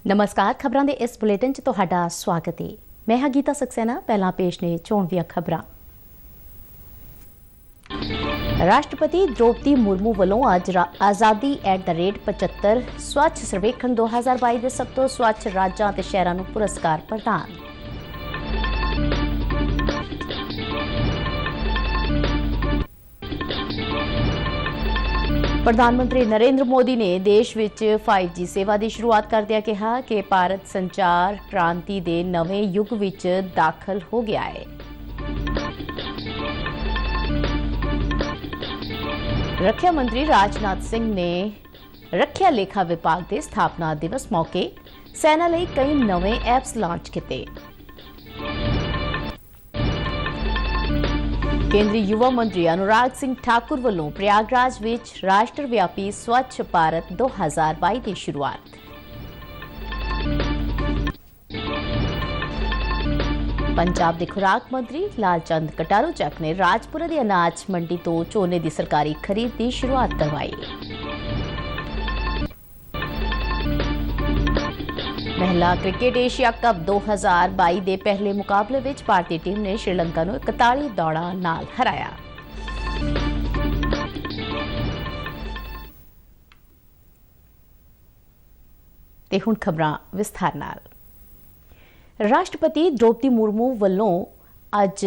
नमस्कार। खबरां दे इस बुलेटिन च तुहाडा स्वागत है। मैं हां गीता सक्सेना। पहला पेश ने चोण ਦੀਆਂ खबरां। राष्ट्रपति द्रौपदी मुर्मू ਵੱਲੋਂ ਅੱਜ आज़ादी @75 स्वच्छ सर्वेखण 2022 ਦੇ ਸਭ ਤੋਂ स्वच्छ राज्यां ਤੇ ਸ਼ਹਿਰਾਂ ਨੂੰ ਪੁਰਸਕਾਰ ਪ੍ਰਦਾਨ। प्रधानमंत्री नरेंद्र मोदी ने देश विच 5G सेवा की शुरुआत करदिआं कहा कि भारत संचार क्रांति के नवे युग विच दाखिल हो गया है। रक्षा मंत्री राजनाथ सिंह ने रक्षा लेखा विभाग के स्थापना दिवस मौके सेना लई कई नवे ऐप्स लॉन्च किए। केंद्रीय युवा मंत्री अनुराग सिंह ठाकुर ਵੱਲੋਂ प्रयागराज विच राष्ट्रव्यापी स्वच्छ भारत 2022 की शुरुआत। पंजाब के खुराक मंत्री लालचंद कटारू चक ने राजपुरा की अनाज मंडी तो झोने की सरकारी खरीद की शुरुआत करवाई। महिला क्रिकेट एशिया कप 2022 के पहले मुकाबले में भारतीय टीम ने श्रीलंका को 41 दौड़ां नाल हराया। ते हुण खबरां विस्तार नाल। राष्ट्रपति द्रौपदी मुर्मू ਵੱਲੋਂ ਅੱਜ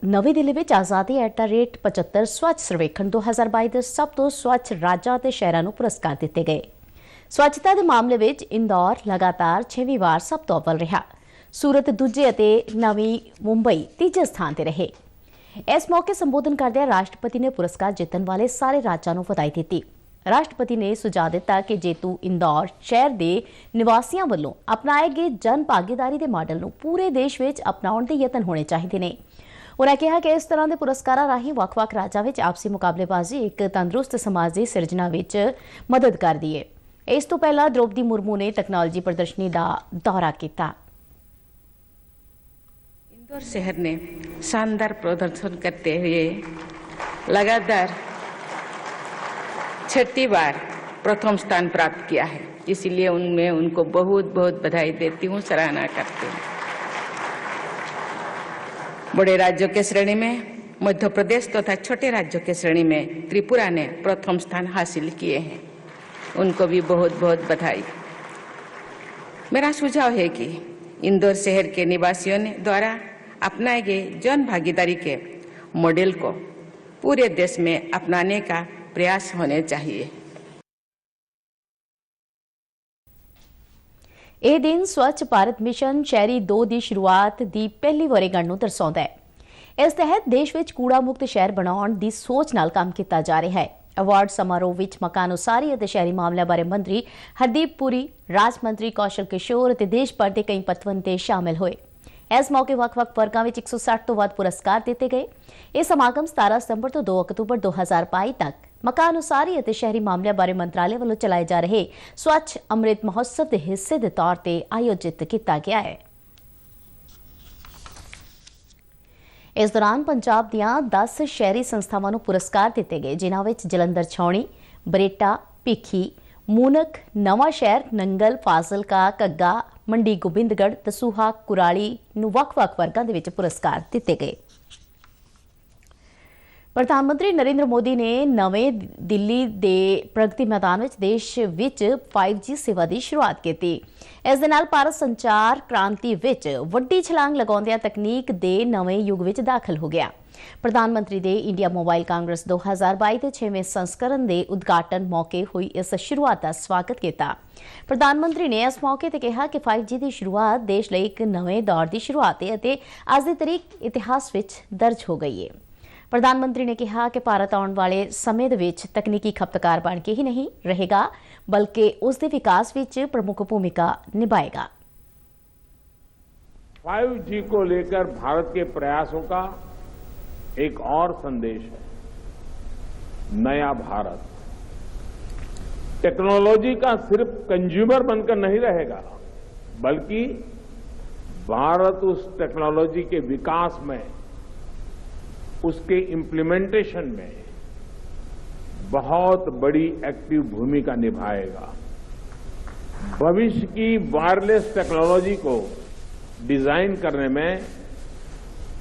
नवी दिल्ली में आज़ादी @75 स्वच्छ सर्वेखण 2022 के सब तो स्वच्छ राज्यां ते शहरां नूं पुरस्कार दिते गए। स्वच्छता के मामले में इंदौर लगातार 6वीं बार सब तो अव्वल रहा। सूरत दूजे और नवी मुंबई तीजे स्थान पर रहे। इस मौके संबोधन करदे राष्ट्रपति ने पुरस्कार जितने वाले सारे राज्यों को बधाई दी। राष्ट्रपति ने सुझाव दिता कि जेतू इंदौर शहर के निवासियों वालों अपनाए गए जन भागीदारी के मॉडल को पूरे देश में अपनाने के यतन होने चाहिए ने। उन्होंने कहा कि इस तरह के पुरस्कारों राही वख-वख राज्यों में आपसी मुकाबलेबाजी एक तंदुरुस्त समाज की सिरजना में मदद करती है। इस तो पहला द्रौपदी मुर्मू ने तकनोलॉजी प्रदर्शनी का दौरा किया। इंदौर शहर ने शानदार प्रदर्शन करते हुए लगातार 6ठी बार प्रथम स्थान प्राप्त किया है। इसीलिए उनमें उनको बहुत बहुत बधाई देती हूँ, सराहना करती हूँ। बड़े राज्यों के श्रेणी में मध्य प्रदेश तथा छोटे राज्यों के श्रेणी में त्रिपुरा ने प्रथम स्थान हासिल किए हैं। उनको भी बहुत बहुत बधाई। मेरा सुझाव है कि इंदौर शहर के निवासियों ने द्वारा अपनाए गए जन भागीदारी के मॉडल को पूरे देश में अपनाने का प्रयास होने चाहिए। ਇਹ दिन स्वच्छ भारत मिशन शहरी 2 की शुरुआत की पहली वर्षगांठ ਨੂੰ ਦਰਸਾਉਂਦਾ है। इस तहत देश में कूड़ा मुक्त शहर बनाने की सोच नाल काम किया जा रहा है। अवार्ड समारोह विच मकान उसारी और शहरी मामलों बारे मंत्री हरदीप पुरी, राज मंत्री कौशल किशोर और देश भर के कई पतवंते शामिल हुए। इस मौके वख-वख वर्गां विच 160 तो वध पुरस्कार दिते गए। यह समागम 17 सितंबर तो 2 अक्तूबर 2022 तक मकान उसारी और शहरी मामलों बारे मंत्रालय वालों चलाए जा रहे स्वच्छ अमृत महोत्सव के हिस्से के तौर पर आयोजित किया गया है। इस दौरान पंजाब दीआं 10 शहरी संस्थावां नूं पुरस्कार दिते गए, जिन्हां विच जलंधर छावनी, बरेटा, भीखी, मूनक, नवां शहर, नंगल, फाजिलका, घग्गा, मंडी गोबिंदगढ़, दसूहा, कुराली नूं वख-वख वर्गां दे विच पुरस्कार दिते गए। प्रधानमंत्री नरेंद्र मोदी ने नवे दिल्ली के प्रगति मैदान में देश विच 5G सेवा की शुरुआत की। इस दे नाल भारत संचार क्रांति विच वड्डी छलांग लगाउंदिआं तकनीक के नवे युग विच दाखिल हो गया। प्रधानमंत्री ने इंडिया मोबाइल कांग्रेस 2022 के 6वें संस्करण के उद्घाटन मौके हुई इस शुरुआत का स्वागत किया। प्रधानमंत्री ने इस मौके पर कहा कि 5G की शुरुआत देश लिए एक नवे दौर की शुरुआत है और अज की तारीख इतिहास विच दर्ज हो गई है। प्रधानमंत्री ने कहा कि भारत आने वाले समय विच तकनीकी खपतकार बन के ही नहीं रहेगा, बल्कि उसके विकास विच प्रमुख भूमिका निभाएगा। 5G को लेकर भारत के प्रयासों का एक और संदेश है, नया भारत। टेक्नोलॉजी का सिर्फ कंज्यूमर बनकर नहीं रहेगा, बल्कि भारत उस टेक्नोलॉजी के विकास में, उसके इम्प्लीमेंटेशन में बहुत बड़ी एक्टिव भूमिका निभाएगा। भविष्य की वायरलेस टेक्नोलॉजी को डिजाइन करने में,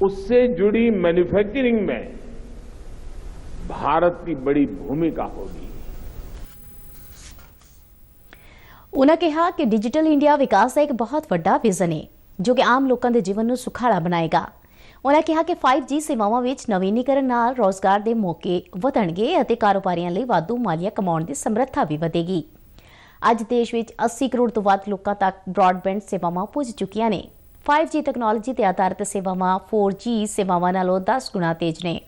उससे जुड़ी मैन्युफैक्चरिंग में भारत की बड़ी भूमिका होगी। उन्होंने कहा कि डिजिटल इंडिया विकास का एक बहुत बड़ा विजन है जो कि आम लोगों के जीवन को सुखाड़ा बनाएगा। उन्होंने कहा कि 5G सेवावां विच नवीनीकरण नाल रोजगार के मौके वधणगे अते कारोबारियां लई वाधू मालिया कमाउण दी समर्था भी वधेगी। अज देश विच 80 करोड़ तो वध लोकां तक ब्रॉडबैंड सेवावां पुज चुकियां ने। 5G तकनोलॉजी ते आधारित सेवावां 4G सेवावां नालों 10 गुणा तेज ने।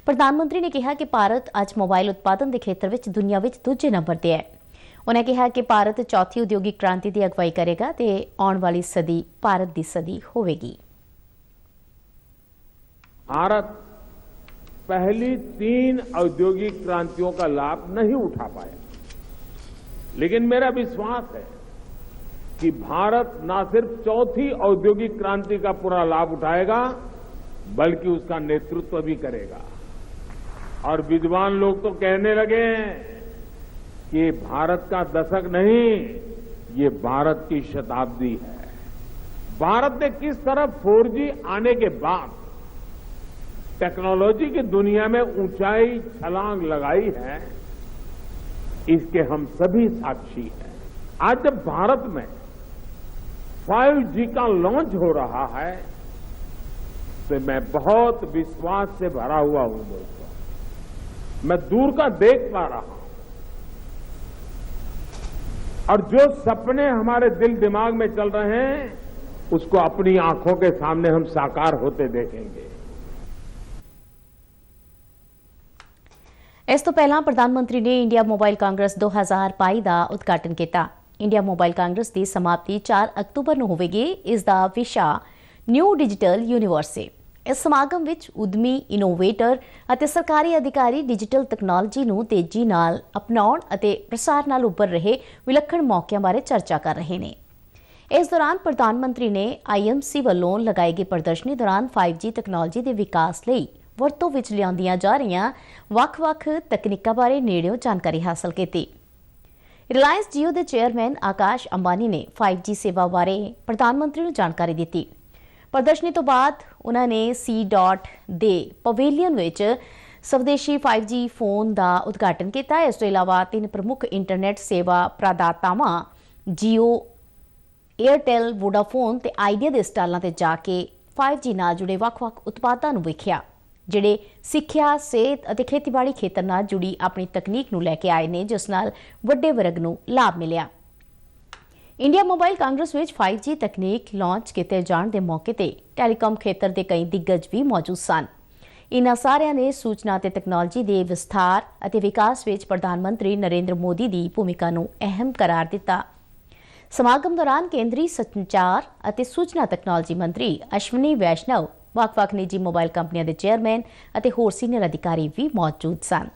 प्रधानमंत्री ने कहा कि भारत अज मोबाइल उत्पादन के खेत्र विच दुनिया विच दूजे नंबर ते है। उन्होंने कहा कि भारत चौथी उद्योगिक क्रांति की अगवाई करेगा ते आने वाली सदी भारत की सदी होगी। भारत पहली 3 औद्योगिक क्रांतियों का लाभ नहीं उठा पाया, लेकिन मेरा विश्वास है कि भारत न सिर्फ चौथी औद्योगिक क्रांति का पूरा लाभ उठाएगा, बल्कि उसका नेतृत्व भी करेगा। और विद्वान लोग तो कहने लगे हैं कि ये भारत का दशक नहीं, ये भारत की शताब्दी है। भारत ने किस तरह 4G आने के बाद टेक्नोलॉजी की दुनिया में ऊंचाई छलांग लगाई है, इसके हम सभी साक्षी हैं। आज जब भारत में 5G का लॉन्च हो रहा है, तो मैं बहुत विश्वास से भरा हुआ हूं दोस्तों। मैं दूर का देख पा रहा हूं, और जो सपने हमारे दिल दिमाग में चल रहे हैं, उसको अपनी आंखों के सामने हम साकार होते देखेंगे। इस तो पहला प्रधानमंत्री ने इंडिया मोबाइल कांग्रेस 2022 का उद्घाटन किया। इंडिया मोबाइल कांग्रेस की समाप्ति 4 अक्तूबर को होगी। इसका विषा न्यू डिजिटल यूनीवर्स है। इस समागम विच उद्यमी, इनोवेटर अते सरकारी अधिकारी डिजिटल तकनोलॉजी नूं तेजी नाल अपनाउण अते प्रसार नाल उभर रहे विलक्षण मौकों बारे चर्चा कर रहे हैं। इस दौरान प्रधानमंत्री ने IMC वालों लगाई गई प्रदर्शनी दौरान 5G तकनोलॉजी के विकास लई वरतों विच लिआंदियां जा रहीआं वख-वख तकनीकां बारे नेड़ियों जानकारी हासिल की। रिलायंस जियो के चेयरमैन आकाश अंबानी ने 5G सेवा बारे प्रधानमंत्री को जानकारी दी। प्रदर्शनी तो बाद उन्होंने C.DOT दे पवेलियन विच स्वदेशी 5G फोन का उद्घाटन किया। इस तो इलावा 3 प्रमुख इंटरनेट सेवा प्रदातावां जियो, एयरटेल, वोडाफोन ते आइडिया के स्टालों से जाके 5G नाल जुड़े वख-वख उत्पादों को वेख्या, जिहड़े सिक्ख्या, सेहत और खेतीबाड़ी खेतर नाल जुड़ी अपनी तकनीक नूं लैके आए ने, जिस नाल वड्डे वर्ग नूं लाभ मिलिया। इंडिया मोबाइल कांग्रेस विच 5G तकनीक लॉन्च किए जाने के मौके ते टैलीकॉम खेतर के कई दिग्गज भी मौजूद सन। इन्हां सारियां ने सूचना ते तकनोलॉजी के विस्तार और विकास विच प्रधानमंत्री नरेंद्र मोदी की भूमिका नूं अहम करार दिता। समागम दौरान केंद्रीय संचार और सूचना तकनोलॉजी मंत्री अश्विनी वैष्णव, वख-वख निजी मोबाइल कंपनियों के चेयरमैन और होर सीनियर अधिकारी भी मौजूद सन।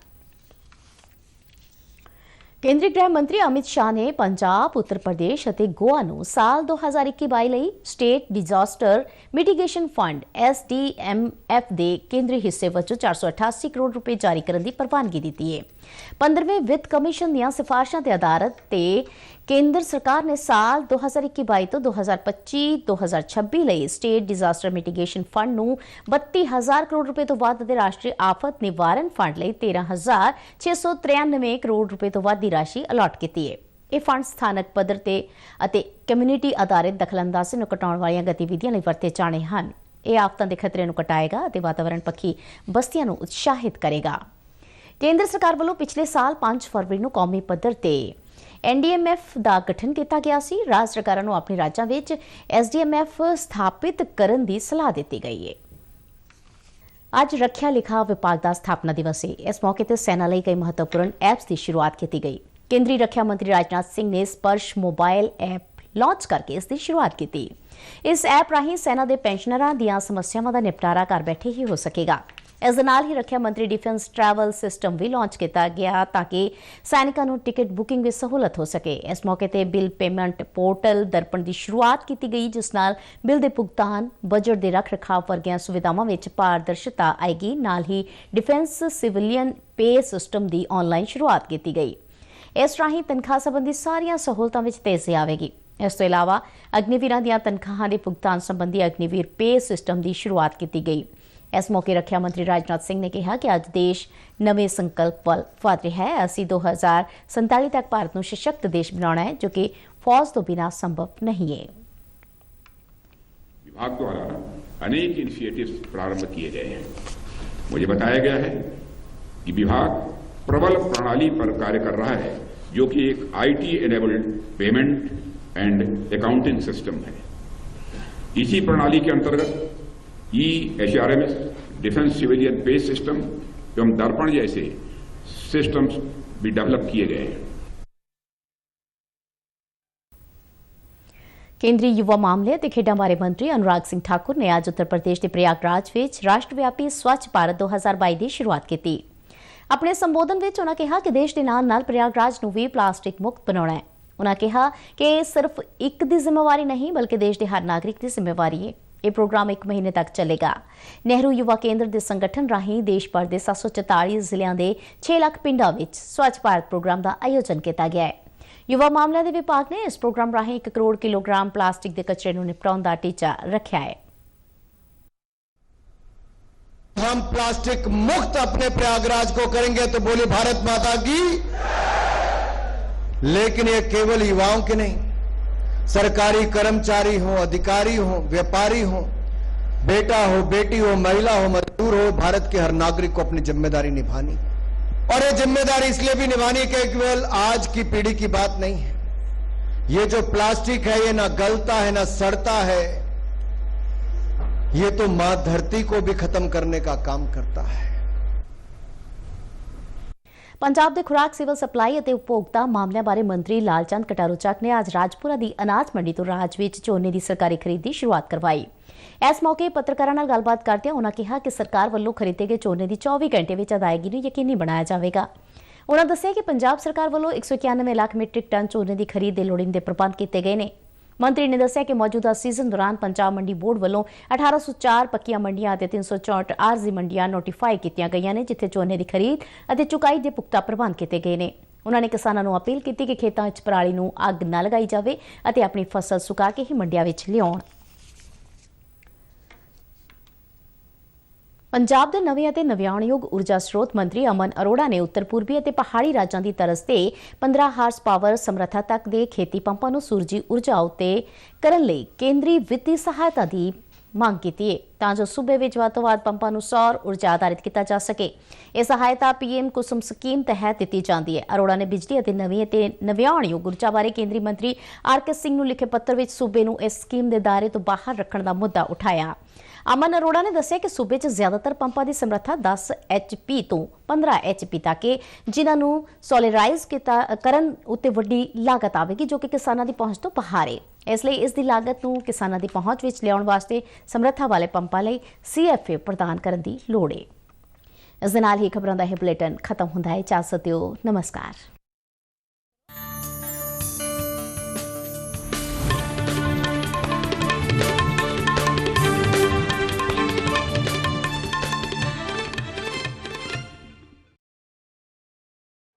केंद्रीय गृह मंत्री अमित शाह ने पंजाब, उत्तर प्रदेश और गोवा नूं साल 2021-22 लई state disaster mitigation fund SDMF के केंद्रीय हिस्से वजों 488 करोड़ रुपए जारी करने की प्रवानगी दी है। 15वें वित्त कमीशन दीआं सिफारिशां ते आधारित ते केंद्र सरकार ने साल 2021-22 तो 2025-2026 लई स्टेट डिजास्टर मिटिगेशन फंड नूं 32,000 करोड़ रुपए तो वध ते राष्ट्रीय आफत निवारण फंड लई 13,693 करोड़ रुपए तो वध दी राशि अलॉट की है। यह फंड स्थानक पद्धर ते अते कम्यूनिटी आधारित दखलअंदाजी नूं घटाउण वालियां गतिविधियां लई वरते जाणे हन। यह आफतां दे खतरे नूं घटाएगा अते वातावरण पक्खी बस्तियां नूं उत्साहित करेगा। केंद्र सरकार वालों पिछले साल 5 फरवरी नूं कौमी पद्धर ते NDMF का गठन किया गया सी। राज्य सरकारां नूं अपने राज्यां विच SDMF स्थापित करन दी सलाह दी गई है। आज रक्षा लेखा विभाग का स्थापना दिवस है। इस मौके पर सेना लई कई महत्वपूर्ण ऐप्स की शुरुआत की गई। केंद्रीय रक्षा मंत्री राजनाथ सिंह ने स्पर्श मोबाइल ऐप लॉन्च करके इसकी शुरुआत की। इस ऐप राही सेना के पेंशनरां दीआं समस्यावां दा निपटारा घर बैठे ही हो सकेगा। इस दे नाल ही रक्षा मंत्री डिफेंस ट्रैवल सिस्टम भी लॉन्च किया गया ताकि सैनिकों को टिकट बुकिंग में सहूलत हो सके। इस मौके पर बिल पेमेंट पोर्टल दर्पण की शुरुआत की गई, जिस नाल बिल के भुगतान, बजट के रख रखाव वर्गियां सुविधावां विच पारदर्शिता आएगी। नाल ही डिफेंस सिविलियन पे सिस्टम की ऑनलाइन शुरुआत की गई। ਇਸ ਰਾਹੀਂ ਤਨਖਾਹ ਸੰਬੰਧੀ ਸਾਰੀਆਂ ਸਹੂਲਤਾਂ ਵਿੱਚ ਤੇਜ਼ੀ ਆਵੇਗੀ। ਇਸ ਤੋਂ ਇਲਾਵਾ ਅਗਨੀਵੀਰਾਂ ਦੀਆਂ ਤਨਖਾਹਾਂ ਦੇ ਭੁਗਤਾਨ ਸੰਬੰਧੀ ਅਗਨੀਵੀਰ ਪੇ ਸਿਸਟਮ ਦੀ ਸ਼ੁਰੂਆਤ ਕੀਤੀ ਗਈ। ਇਸ ਮੌਕੇ ਰੱਖਿਆ ਮੰਤਰੀ ਰਾਜਨਾਥ ਸਿੰਘ ਨੇ ਕਿਹਾ ਕਿ ਅੱਜ ਦੇਸ਼ ਨਵੇਂ ਸੰਕਲਪ ਵੱਲ ਵਧ ਰਿਹਾ ਹੈ। ਅਸੀਂ 2047 ਤੱਕ ਭਾਰਤ ਨੂੰ ਸਸ਼ਕਤ ਦੇਸ਼ ਬਣਾਉਣਾ है, जो कि फौज तो बिना संभव नहीं है। विभाग द्वारा अनेक इनिशिएटिव्स प्रारंभ किए गए हैं। मुझे बताया गया है कि विभाग प्रबल प्रणाली पर कार्य कर रहा है, जो कि एक IT enabled payment and accounting system है। इसी प्रणाली के अंतर्गत HRMS, डिफेंस सिविलियन पे सिस्टम एवं दर्पण जैसे सिस्टम्स भी डेवलप किए गए हैं। केंद्रीय युवा मामले ਅਤੇ ਖੇਡਾਂ ਬਾਰੇ ਮੰਤਰੀ ਅਨੁਰਾਗ ਸਿੰਘ ਠਾਕੁਰ ਨੇ ਅੱਜ ਉੱਤਰ ਪ੍ਰਦੇਸ਼ ਦੇ ਪ੍ਰਯਾਗਰਾਜ ਵਿੱਚ ਰਾਸ਼ਟਰਵਿਆਪੀ ਸਵੱਛ ਭਾਰਤ 2022 ਦੀ ਸ਼ੁਰੂਆਤ ਕੀਤੀ। ਆਪਣੇ ਸੰਬੋਧਨ ਵਿੱਚ ਉਹਨਾਂ ਕਿਹਾ ਕਿ ਦੇਸ਼ ਦੇ ਨਾਲ-ਨਾਲ ਪ੍ਰਯਾਗਰਾਜ ਨੂੰ ਵੀ ਪਲਾਸਟਿਕ ਮੁਕਤ ਬਣਾਉਣਾ ਹੈ। ਉਹਨਾਂ ਕਿਹਾ ਕਿ ਇਹ ਸਿਰਫ ਇੱਕ ਦੀ ਜ਼ਿੰਮੇਵਾਰੀ ਨਹੀਂ, ਬਲਕਿ ਦੇਸ਼ ਦੇ ਹਰ ਨਾਗਰਿਕ ਦੀ ਜ਼ਿੰਮੇਵਾਰੀ ਹੈ। ਇਹ ਪ੍ਰੋਗਰਾਮ 1 ਮਹੀਨੇ ਤੱਕ ਚੱਲੇਗਾ। ਨਹਿਰੂ ਯੁਵਾ ਕੇਂਦਰ ਦੇ ਸੰਗਠਨ ਰਾਹੀਂ ਦੇਸ਼ ਭਰ ਦੇ 744 ਜ਼ਿਲ੍ਹਿਆਂ ਦੇ 6 ਲੱਖ ਪਿੰਡਾਂ ਵਿੱਚ ਸਵੱਛ ਭਾਰਤ ਪ੍ਰੋਗਰਾਮ ਦਾ ਆਯੋਜਨ ਕੀਤਾ ਗਿਆ ਹੈ। युवा मामलों के विभाग ने इस प्रोग्राम राਹੀਂ 1 करोड़ किलोग्राम प्लास्टिक के कचरे को निपटाने का टीचा रखा है। हम प्लास्टिक मुक्त अपने प्रयागराज को करेंगे तो बोले भारत माता की। लेकिन ये केवल युवाओं के नहीं, सरकारी कर्मचारी हो, अधिकारी हो, व्यापारी हो, बेटा हो, बेटी हो, महिला हो, मजदूर हो, भारत के हर नागरिक को अपनी जिम्मेदारी निभानी। और ये जिम्मेदारी इसलिए भी निभानी कि केवल आज की पीढ़ी की बात नहीं है। ये जो प्लास्टिक है ये ना गलता है ना सड़ता है, ये तो मां धरती को भी खत्म करने का काम करता है। पंजाब के खुराक सिविल सप्लाई और उपभोक्ता मामलों बारे मंत्री लालचंद कटारू ਚੱਕ ने आज राजपुरा की अनाज मंडी तो राज विच झोने की सरकारी खरीद की शुरुआत करवाई। इस मौके पत्रकारों नाल गलबात करदे उन्होंने कहा कि सरकार वालों खरीदे गए झोने की 24 घंटे में अदायगी नूं यकीनी बनाया जाएगा। उन्होंने दस्सिया कि पंजाब सरकार वालों 191 लाख मीट्रिक टन झोने की खरीद के लोड़ींदे प्रबंध किए गए हैं। मंत्री ने दस्सिया कि मौजूदा सीजन दौरान पंजाब मंडी बोर्ड वालों 1804 पक्कियां मंडियां और 364 आरजी मंडियां नोटिफाई की गई ने, जिथे झोने की खरीद और चुकाई के पुख्ता प्रबंध किए गए हैं। उन्होंने किसानों को अपील की कि खेतों में पराली नूं अग न लगाई जाए और अपनी फसल सुका के ही मंडियां विच लियाउण। पंजाब के नवे और नवियाणयोग ऊर्जा स्रोत मंत्री अमन अरोड़ा ने उत्तर पूर्वी और पहाड़ी राज्यों की तरज से 15 हार्स पावर समर्था तक के खेती पंपों को सूरजी ऊर्जा उत्ते करने लई केंद्रीय वित्तीय सहायता की मांग की है, तां जो सूबे विच वध तों वध पंपों को सौर ऊर्जा आधारित किया जा सके। यह सहायता PM कुसुम स्कीम तहत दी जाती है। अरोड़ा ने बिजली और नवी और नवियाणयोग ऊर्जा बारे केंद्रीय मंत्री RK सिंह नूं लिखे पत्र विच सूबे नूं इस स्कीम के दायरे तो बाहर रखने का मुद्दा उठाया। अमन अरोड़ा ने दस्सिया कि सूबे च ज्यादातर पंपों की समर्था 10 HP तो 15 HP तक है, जिन्होंने सोलराइज करन उत्ते वड्डी लागत आवेगी, जो कि किसानों की पहुंच तो बाहर है। इसलिए इसकी लागत को किसानों की पहुंच विच लियाउण वास्ते समर्था वाले पंपों लई CFA प्रदान करने की लोड़ है। इस दे नाल ही खबरों का यह बुलेटिन खत्म हुंदा है। इजाजत दिओ, नमस्कार।